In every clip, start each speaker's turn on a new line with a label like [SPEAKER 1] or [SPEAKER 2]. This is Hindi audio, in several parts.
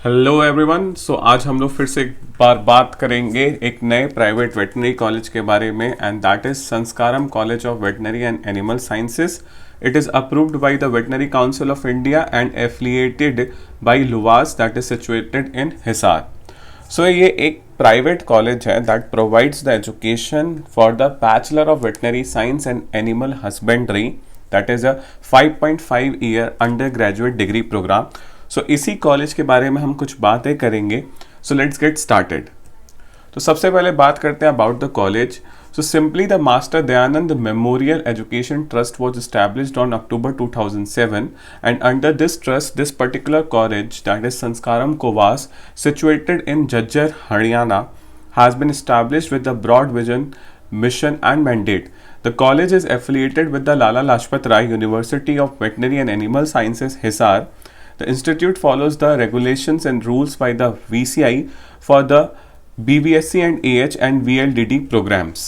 [SPEAKER 1] Hello everyone. सो आज हम लोग फिर से एक बार बात करेंगे एक नए प्राइवेट वेटनरी कॉलेज के बारे में, and that is Sanskaram college of veterinary and animal sciences. It is approved by the veterinary council of India and affiliated by LUVAS that is situated in Hisar. So ये एक प्राइवेट कॉलेज है that provides the education for the bachelor of veterinary science and animal husbandry, that is a 5.5 year under graduate degree program. So इसी कॉलेज के बारे में हम कुछ बातें करेंगे. So let's get started. तो सबसे पहले बात करते हैं about the college. So simply the master Dayanand memorial education trust was established on October 2007, and under this trust this particular college, that is Sanskaram Kovas, situated in Jhajjar, Haryana, has been established with a broad vision, mission and mandate. The college is affiliated with the Lala Lajpat Rai University of Veterinary and Animal Sciences, Hisar. The institute follows the regulations and rules by the VCI for the BVSC and AH and VLDD programs.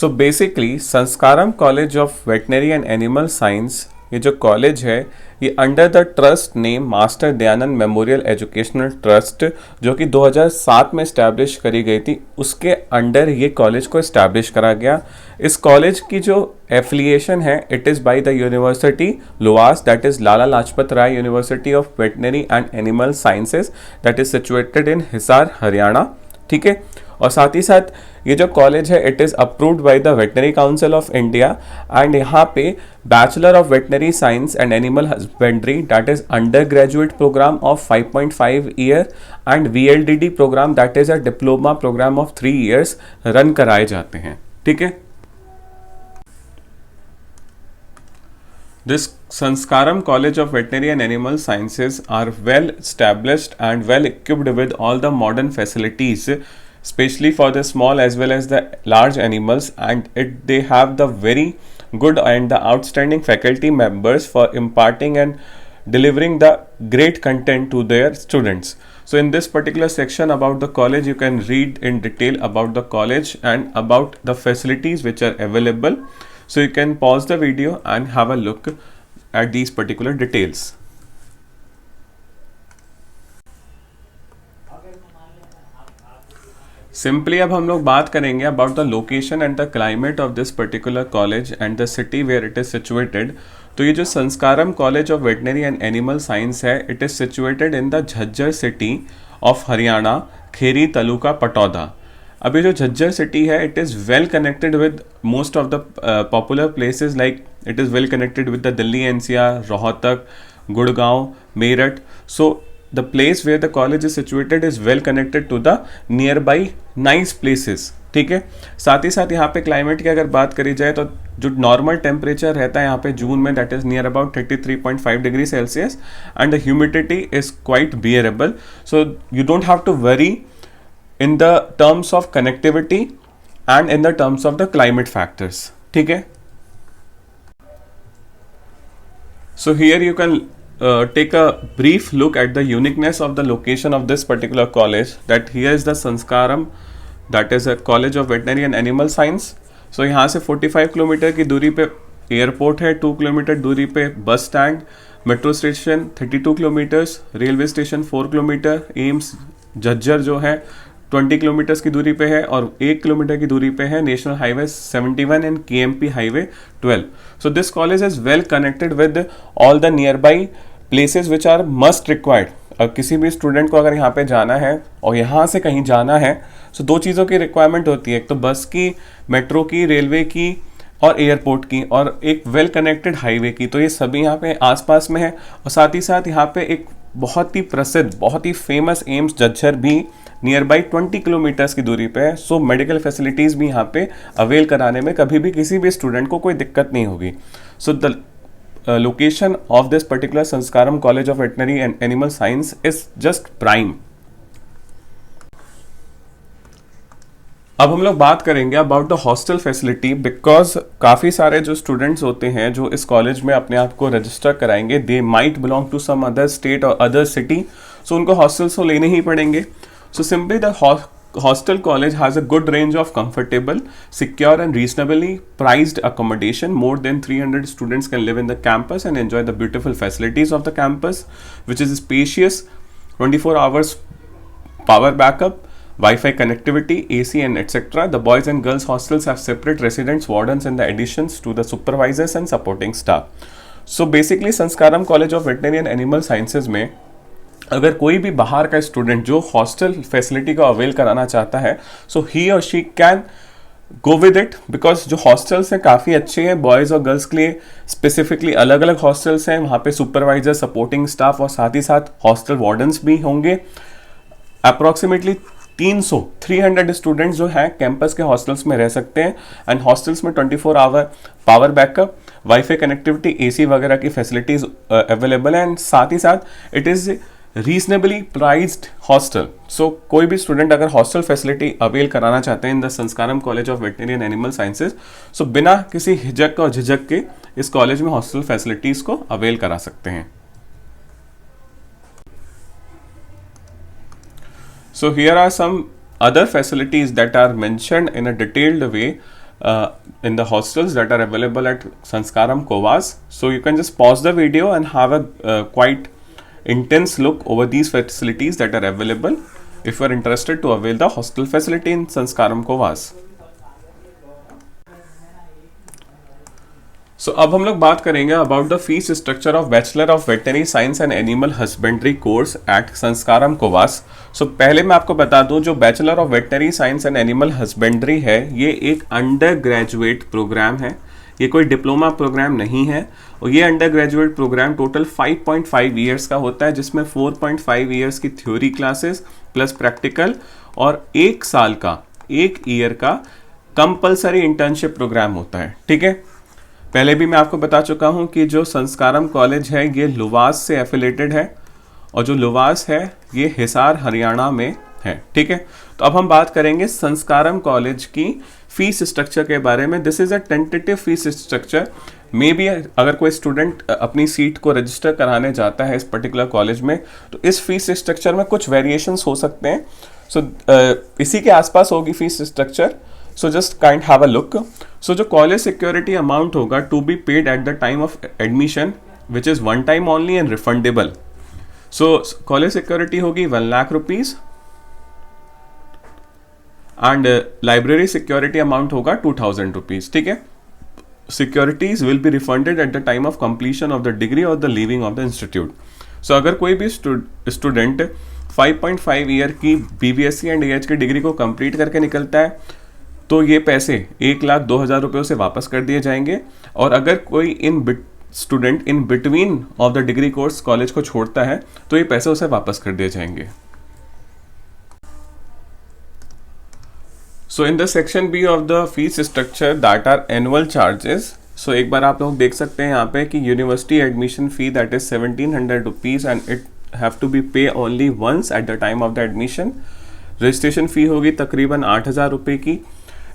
[SPEAKER 1] So basically Sanskaram College of Veterinary and Animal Science, ये जो कॉलेज है ये under the trust name master Dayanand memorial educational trust, जो कि 2007 में इस्टेब्लिश करी गई थी, उसके अंडर ये कॉलेज को इस्टेब्लिश करा गया. इस कॉलेज की जो एफिलिएशन है it is by the university LUVAS, that is Lala Lajpat Rai university of veterinary and animal sciences, that is situated in Hisar, Haryana. ठीक है. और साथ ही साथ ये जो कॉलेज है it is approved by the veterinary council of India, and यहाँ पे bachelor of veterinary science and animal husbandry, that is undergraduate programme of 5.5 year and VLDD programme, that is a diploma programme of 3 years run कराए जाते हैं. ठीक है. This Sanskaram College of Veterinary and Animal Sciences are well established and well equipped with all the modern facilities, especially for the small as well as the large animals, and they have the very good and the outstanding faculty members for imparting and delivering the great content to their students. So in this particular section about the college you can read in detail about the college and about the facilities which are available. So you can pause the video and have a look at these particular details. Simply अब हम लोग बात करेंगे about the location and the climate of this particular college and the city where it is situated. तो ये जो Sanskaram college of veterinary and animal science है it is situated in the Jhajjar city of Haryana, Kheri taluka, Pataoda. अभी जो झज्जर सिटी है it is well connected with most of the popular places, like it is well connected with the Delhi NCR, Rohtak, Gurgaon, Meerut. So the place where the college is situated is well connected to the nearby nice places. ठीक है. साथ ही साथ यहाँ पे क्लाइमेट की अगर बात करी जाए तो जो नॉर्मल टेम्परेचर रहता है यहाँ पे जून में that is near about 33.5 degree Celsius, and the humidity is quite bearable. So you don't have to worry in the terms of connectivity and in the terms of the climate factors. ठीक है. So here you can take a brief look at the uniqueness of the location of this particular college. That here is the Sanskaram, that is a college of veterinary and animal science. So यहाँ से 45 किलोमीटर की दूरी पे एयरपोर्ट है, 2 किलोमीटर दूरी पे bus stand, metro station 32 kilometres, railway station 4 kilometre, AIIMS Jhajjar जो है 20 किलोमीटर्स की दूरी पे है, और 1 किलोमीटर की दूरी पे है national highway 71 and KMP highway 12. So this college is well connected with all the nearby places which are must required. किसी भी स्टूडेंट को अगर यहाँ पे जाना है और यहाँ से कहीं जाना है सो 2 चीज़ों की रिक्वायरमेंट होती है, एक तो बस की, मेट्रो की, रेलवे की और एयरपोर्ट की, और एक वेल कनेक्टेड हाईवे की. तो ये सभी यहाँ पे आसपास में है, और साथ ही साथ यहाँ पे एक बहुत ही प्रसिद्ध, बहुत ही फेमस एम्स झज्जर भी नियर बाई 20 किलोमीटर्स की दूरी पे है. सो मेडिकल फैसिलिटीज़ भी यहाँ पे अवेल कराने में कभी भी किसी भी स्टूडेंट को कोई दिक्कत नहीं होगी. So the location of this particular Sanskaram college of veterinary and animal science is just prime. अब हम लोग बात करेंगे about the hostel facility, because काफ़ी सारे जो स्टूडेंट्स होते हैं जो इस कॉलेज में अपने आप को रजिस्टर कराएंगे, they might belong to some other state और अदर सिटी, सो उनको हॉस्टल्स तो लेने ही पड़ेंगे. So simply the hostel college has a good range of comfortable, secure and reasonably priced accommodation. More than 300 students can live in the campus and enjoy the beautiful facilities of the campus, which is spacious, 24 hours power backup, Wi-Fi connectivity, AC and etc. The boys and girls hostels have separate residents, wardens and the additions to the supervisors and supporting staff. So basically Sanskaram college of veterinary and animal sciences में अगर कोई भी बाहर का स्टूडेंट जो हॉस्टल फैसिलिटी को अवेल कराना चाहता है, सो ही और she can go with it, because जो हॉस्टल्स हैं काफ़ी अच्छे हैं बॉयज़ और गर्ल्स के लिए। स्पेसिफिकली अलग अलग हॉस्टल्स हैं, वहाँ पे सुपरवाइजर, सपोर्टिंग स्टाफ और साथ ही साथ हॉस्टल वार्डन्स भी होंगे। अप्रॉक्सीमेटली 300 स्टूडेंट्स जो हैं कैंपस के हॉस्टल्स में रह सकते हैं। एंड हॉस्टल्स में 24 hour power backup, wifi connectivity, AC वगैरह की फैसिलिटीज़ अवेलेबल है। एंड साथ ही साथ it is reasonably priced hostel. So कोई भी स्टूडेंट अगर हॉस्टल फैसिलिटी अवेल कराना चाहते हैं in the Sanskaram college of veterinary and animal sciences, so बिना किसी हिचक और झिझक के इस कॉलेज में हॉस्टल फैसिलिटीज को अवेल करा सकते हैं। So here are some other facilities that are mentioned in a detailed way in the hostels that are available at Sanskaram Kovas. So you can just pause the video and have a quite intense look over these facilities that are available if you are interested to avail the hostel facility in Sanskaram Kovas. सो अब हम लोग बात करेंगे about the fees structure of bachelor of veterinary science and animal husbandry course at Sanskaram COVAS. So पहले मैं आपको बता दूं, जो bachelor of veterinary science and animal husbandry है ये एक अंडर ग्रेजुएट प्रोग्राम है, ये कोई डिप्लोमा प्रोग्राम नहीं है। और ये undergraduate programme total 5.5 years का होता है, जिसमें 4.5 ईयर्स की थ्योरी क्लासेस प्लस प्रैक्टिकल और 1 साल का 1 ईयर का कंपल्सरी इंटर्नशिप प्रोग्राम होता है। ठीक है, पहले भी मैं आपको बता चुका हूं कि जो संस्कारम कॉलेज है ये लुवास से एफिलेटेड है और जो लुवास है ये हिसार हरियाणा में है। ठीक है, तो अब हम बात करेंगे संस्कारम कॉलेज की फीस स्ट्रक्चर के बारे में। This is a tentative fees structure. May be अगर कोई स्टूडेंट अपनी सीट को रजिस्टर कराने जाता है इस पर्टिकुलर कॉलेज में, तो इस फीस स्ट्रक्चर में कुछ वेरिएशंस हो सकते हैं। सो इसी के आसपास होगी fees structure. So just kind have a look. So जो कॉलेज सिक्योरिटी अमाउंट होगा to be paid at the time of admission which is one time only and refundable. So college security होगी 1 lakh rupees and library security amount होगा 2000 रुपीज। ठीक है, securities will be refunded at the time of completion of the degree or the leaving of the institute. So अगर कोई भी स्टूडेंट 5.5 ईयर की BBSc एंड AH की डिग्री को कंप्लीट करके निकलता है तो ये पैसे 1,02,000 रुपये से वापस कर दिए जाएंगे। और अगर कोई student in between of the degree course college को छोड़ता है तो ये पैसे उसे वापस कर दिए जाएंगे। So in the section B of the fees structure that are annual charges. So एक बार आप लोग देख सकते हैं यहाँ पे कि university admission fee that is 1700 rupees and it have to be pay only once at the time of the admission. Registration fee होगी तकरीबन 8,000 रुपये की।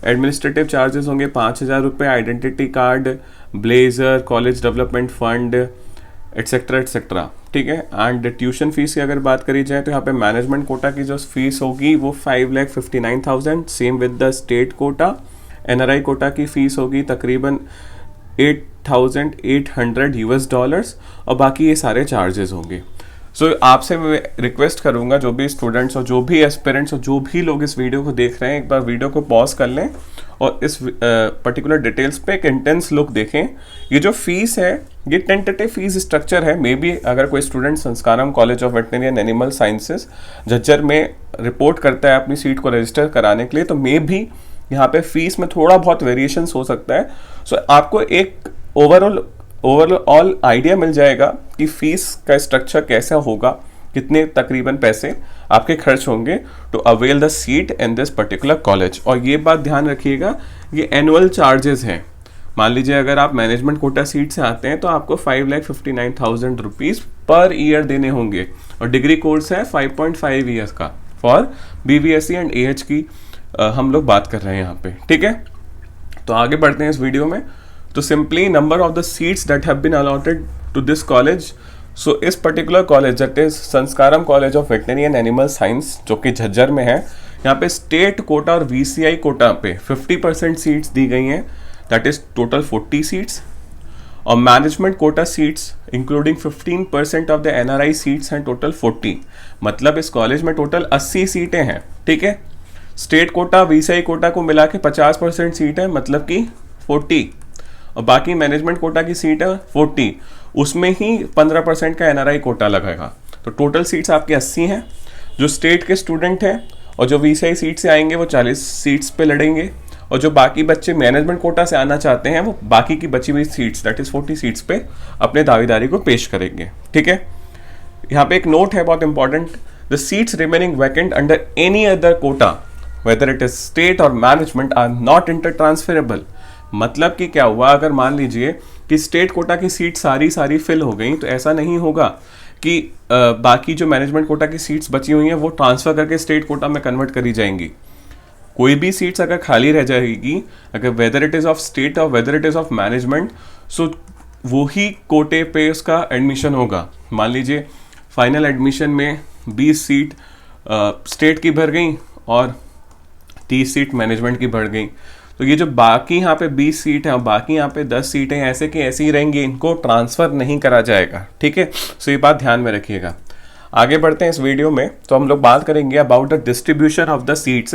[SPEAKER 1] एडमिनिस्ट्रेटिव चार्जेस होंगे 5,000 रुपये। Identity card, blazer, college development fund etcetera etcetera. ठीक है, एंड ट्यूशन फीस की अगर बात करी जाए तो यहाँ पे मैनेजमेंट कोटा की जो फीस होगी वो 5,59,000, same with the state quota. NRI quota की फीस होगी तकरीबन $8,800 और बाकी ये सारे चार्जेस होंगे। सो आपसे मैं रिक्वेस्ट करूंगा जो भी स्टूडेंट्स और जो भी एस्पिरेंट्स और जो भी लोग इस वीडियो को देख रहे हैं, एक बार वीडियो को पॉज कर लें और इस पर्टिकुलर डिटेल्स पे एक इंटेंस लुक देखें। ये जो फीस है ये टेंटेटिव फीस स्ट्रक्चर है। मे बी अगर कोई student Sanskaram college of veterinary and animal sciences Jhajjar में रिपोर्ट करता है अपनी सीट को रजिस्टर कराने के लिए, तो मे भी यहाँ पे फीस में थोड़ा बहुत वेरिएशंस हो सकता है। सो आपको एक ओवरऑल आइडिया मिल जाएगा कि फीस का स्ट्रक्चर कैसा होगा, कितने तकरीबन पैसे आपके खर्च होंगे to avail the seat in this particular college. और ये बात ध्यान रखिएगा, ये एनुअल चार्जेस हैं। मान लीजिए अगर आप मैनेजमेंट कोटा सीट से आते हैं तो आपको 5,59,000 रुपीज पर ईयर देने होंगे और डिग्री कोर्स है 5.5 ईयर्स का फॉर BBSc एंड AH की हम लोग बात कर रहे हैं यहाँ पे। ठीक है, तो आगे बढ़ते हैं इस वीडियो में। तो simply number of the seats that have been allotted to this college. So इस particular college that is Sanskaram college of veterinary and animal science जो कि झज्जर में है, यहाँ पे स्टेट कोटा और VCI कोटा पे 50% सीट्स दी गई हैं, दैट इज टोटल 40 सीट्स, और management quota seats including 15% of the NRI seats हैं टोटल 40, मतलब इस कॉलेज में टोटल 80 सीटें हैं, ठीक है। स्टेट कोटा VCI कोटा को मिला के 50% सीट है, मतलब कि 40, और बाकी मैनेजमेंट कोटा की सीट है 40, उसमें ही 15% का NRI कोटा लगेगा, तो टोटल सीट्स आपके 80 हैं। जो स्टेट के स्टूडेंट हैं और जो VCI सीट से आएंगे वो 40 सीट्स पे लड़ेंगे, और जो बाकी बच्चे मैनेजमेंट कोटा से आना चाहते हैं वो बाकी की बची हुई सीट्स दैट इज 40 सीट्स पे अपने दावेदारी को पेश करेंगे, ठीक है। यहाँ पे एक नोट है बहुत important, the seats remaining vacant under any other quota whether it is state or management are not inter transferable. मतलब कि क्या हुआ, अगर मान लीजिए कि स्टेट कोटा की सीट सारी फिल हो गई, तो ऐसा नहीं होगा कि बाकी जो मैनेजमेंट कोटा की सीट्स बची हुई हैं वो ट्रांसफर करके स्टेट कोटा में कन्वर्ट करी जाएंगी। कोई भी सीट्स अगर खाली रह जाएगी, अगर whether it is of state or whether it is of management, so वो ही कोटे पे उसका एडमिशन होगा। मान लीजिए फाइनल एडमिशन में 20 सीट स्टेट की भर गई और 30 सीट मैनेजमेंट की भर गई, तो ये जो बाकी यहाँ पे 20 सीट है और बाकी यहाँ पे 10 सीटें ऐसे की ऐसी ही रहेंगी, इनको ट्रांसफ़र नहीं करा जाएगा, ठीक है। सो ये बात ध्यान में रखिएगा। आगे बढ़ते हैं इस वीडियो में, तो हम लोग बात करेंगे about the distribution of the seats,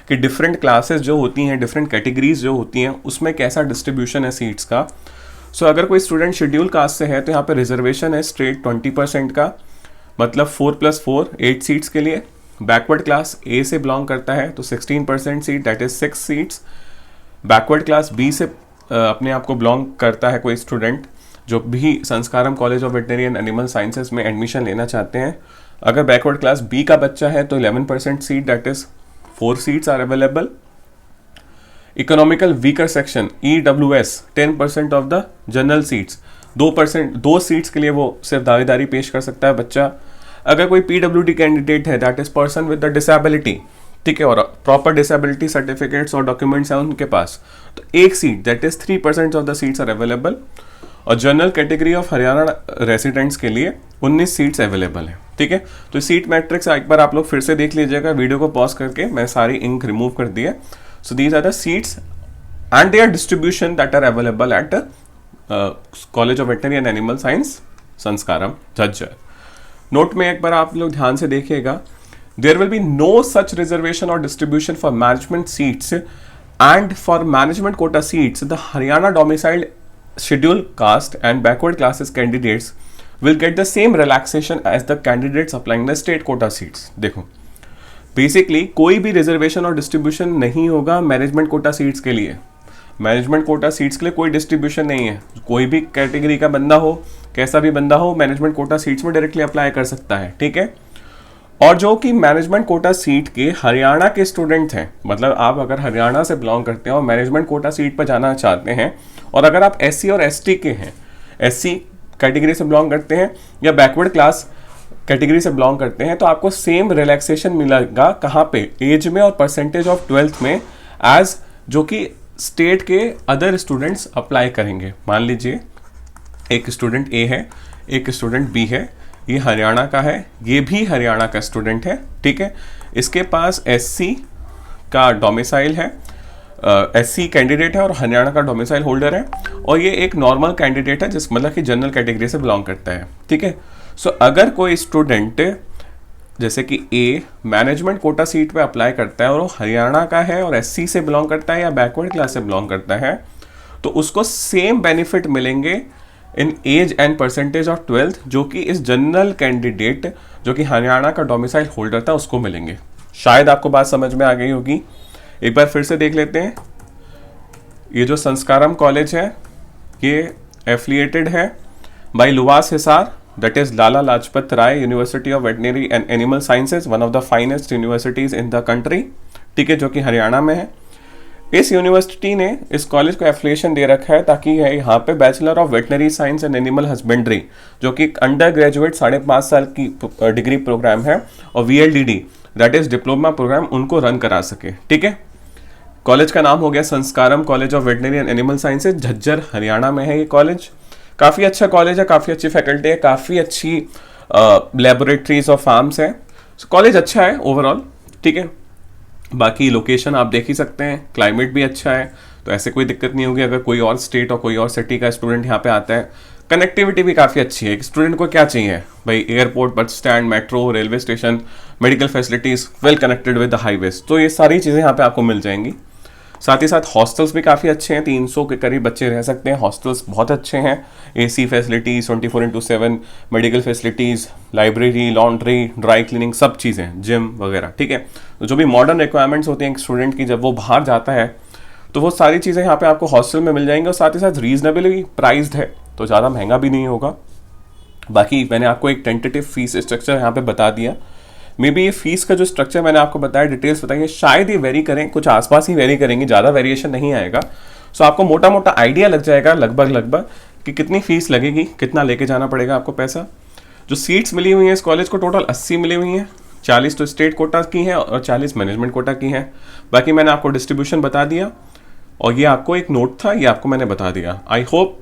[SPEAKER 1] कि डिफरेंट क्लासेस जो होती हैं, डिफरेंट कैटेगरीज जो होती हैं, उसमें कैसा डिस्ट्रीब्यूशन है सीट्स का। सो अगर कोई स्टूडेंट शेड्यूल कास्ट से है तो यहाँ पे रिजर्वेशन है स्ट्रेट 20% का, मतलब 4+4 8 सीट्स के लिए। बैकवर्ड क्लास A से बिलोंग करता है तो 16% seat that is 6 seats. Backward class B से अपने आप को बिलोंग करता है कोई स्टूडेंट जो भी Sanskaram college of veterinary and animal sciences में एडमिशन लेना चाहते हैं। अगर बैकवर्ड क्लास B का बच्चा है तो 11% seat that is 4 seats are available. Economical weaker section EWS 10% of the general seats, 2 seats के लिए वो सिर्फ दावेदारी पेश कर सकता है बच्चा। अगर कोई PWD कैंडिडेट है that is person with the disability, ठीक है, और प्रॉपर डिसेबिलिटी सर्टिफिकेट्स और डॉक्यूमेंट्स हैं उनके पास, तो 1 seat that is 3% of the seats are available. और general category of Haryana residents के लिए 19 सीट्स अवेलेबल है, ठीक है। तो सीट मैट्रिक्स एक बार आप लोग फिर से देख लीजिएगा, वीडियो को पॉज करके, मैं सारी इंक रिमूव कर दी है। So these are the seats and their distribution that are available at college of veterinary and animal science Sanskaram Jhajjar. Note में एक बार आप लोग ध्यान से देखिएगा, there will be no such reservation और distribution for management seats and for management quota seats the Haryana domiciled scheduled caste and backward classes candidates will get the same relaxation as the candidates applying the state quota seats। देखो बेसिकली कोई भी रिजर्वेशन और डिस्ट्रीब्यूशन नहीं होगा मैनेजमेंट कोटा सीट्स के लिए। मैनेजमेंट कोटा सीट्स के लिए कोई डिस्ट्रीब्यूशन नहीं है, कोई भी कैटेगरी का बंदा हो, कैसा भी बंदा हो, मैनेजमेंट कोटा सीट्स में डायरेक्टली अप्लाई कर सकता है, ठीक है। और जो कि मैनेजमेंट कोटा सीट के हरियाणा के स्टूडेंट हैं, मतलब आप अगर हरियाणा से बिलोंग करते हैं और मैनेजमेंट कोटा सीट पर जाना चाहते हैं, और अगर आप SC और ST के हैं, SC कैटेगरी से बिलोंग करते हैं या बैकवर्ड क्लास कैटेगरी से बिलोंग करते हैं, तो आपको सेम रिलैक्सेशन मिलेगा कहाँ पे, एज में और परसेंटेज ऑफ 12th में, एज जो कि स्टेट के अदर स्टूडेंट्स अप्लाई करेंगे। मान लीजिए एक स्टूडेंट A है, एक स्टूडेंट B है, ये हरियाणा का है, ये भी हरियाणा का स्टूडेंट है, ठीक है। इसके पास SC का डोमिसाइल है, SC कैंडिडेट है और हरियाणा का डोमिसाइल होल्डर है, और ये एक नॉर्मल कैंडिडेट है जिस मतलब कि जनरल कैटेगरी से बिलोंग करता है, ठीक है। सो अगर कोई स्टूडेंट जैसे कि A मैनेजमेंट कोटा सीट पे अप्लाई करता है और वो हरियाणा का है और SC से बिलोंग करता है या बैकवर्ड क्लास से बिलोंग करता है, तो उसको सेम बेनिफिट मिलेंगे in age and percentage of 12th जो कि इस जनरल कैंडिडेट जो कि हरियाणा का डोमिसाइल होल्डर था उसको मिलेंगे। शायद आपको बात समझ में आ गई होगी, एक बार फिर से देख लेते हैं। ये जो संस्कारम कॉलेज है ये एफिलिएटेड है by LUVAS Hisar, that is Lala Lajpat Rai university of veterinary and animal sciences, one of the finest universities in the country, ठीक है, जो कि हरियाणा में है। इस यूनिवर्सिटी ने इस कॉलेज को एफिलिएशन दे रखा है ताकि यहाँ पे bachelor of veterinary science and animal husbandry जो कि अंडर ग्रेजुएट 5.5 साल की डिग्री प्रोग्राम है, और VLDD that is diploma programme उनको रन करा सके, ठीक है। कॉलेज का नाम हो गया Sanskaram college of veterinary and animal sciences, Jhajjar Haryana में है ये कॉलेज। काफ़ी अच्छा कॉलेज है, काफ़ी अच्छी फैकल्टी है, काफ़ी अच्छी लेबोरेटरीज और फार्म्स हैं, कॉलेज अच्छा है ओवरऑल, ठीक है। बाकी लोकेशन आप देख ही सकते हैं, क्लाइमेट भी अच्छा है, तो ऐसे कोई दिक्कत नहीं होगी अगर कोई और स्टेट और कोई और सिटी का स्टूडेंट यहाँ पे आता है। कनेक्टिविटी भी काफ़ी अच्छी है। एक स्टूडेंट को क्या चाहिए भाई, airport, bus stand, metro, railway station, medical facilities, well connected with the highways, तो ये सारी चीज़ें यहाँ पे आपको मिल जाएंगी। साथ ही साथ हॉस्टल्स भी काफ़ी अच्छे हैं, 300 के करीब बच्चे रह सकते हैं, हॉस्टल्स बहुत अच्छे हैं, AC facilities 24/7, medical facilities, library, laundry, dry cleaning, सब चीज़ें, जिम वगैरह, ठीक है। तो जो भी मॉडर्न रिक्वायरमेंट्स होती हैं एक स्टूडेंट की जब वो बाहर जाता है, तो वो सारी चीज़ें यहाँ पे आपको हॉस्टल में मिल जाएंगी, और साथ ही साथ रीजनेबली प्राइस्ड है, तो ज़्यादा महंगा भी नहीं होगा। बाकी मैंने आपको एक टेंटेटिव फीस स्ट्रक्चर यहाँ पे बता दिया। मे बी ये फीस का जो स्ट्रक्चर मैंने आपको बताया, डिटेल्स बताइए, शायद ये वेरी करें, कुछ आसपास ही वेरी करेंगे, ज़्यादा वेरिएशन नहीं आएगा। सो आपको मोटा मोटा आइडिया लग जाएगा लगभग कि कितनी फीस लगेगी, कितना लेके जाना पड़ेगा आपको पैसा। जो सीट्स मिली हुई हैं इस कॉलेज को, टोटल 80 मिली हुई हैं, 40 तो स्टेट कोटा की हैं और 40 मैनेजमेंट कोटा की हैं। बाकी मैंने आपको डिस्ट्रीब्यूशन बता दिया, और ये आपको एक नोट था, ये आपको मैंने बता दिया। आई होप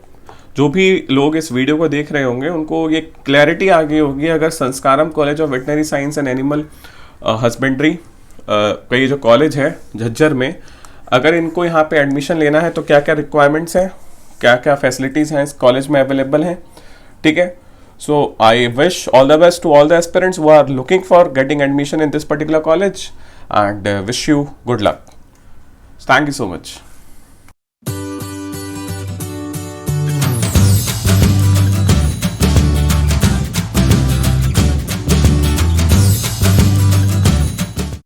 [SPEAKER 1] जो भी लोग इस वीडियो को देख रहे होंगे उनको ये क्लैरिटी आ गई होगी। अगर Sanskaram college of veterinary science and animal husbandry का ये जो कॉलेज है झज्जर में, अगर इनको यहाँ पे एडमिशन लेना है तो क्या क्या रिक्वायरमेंट्स हैं, क्या क्या फैसिलिटीज़ हैं इस कॉलेज में अवेलेबल हैं, ठीक है। So I wish all the best to all the aspirants who are looking for getting admission in this particular college, and wish you good luck. Thank you so much.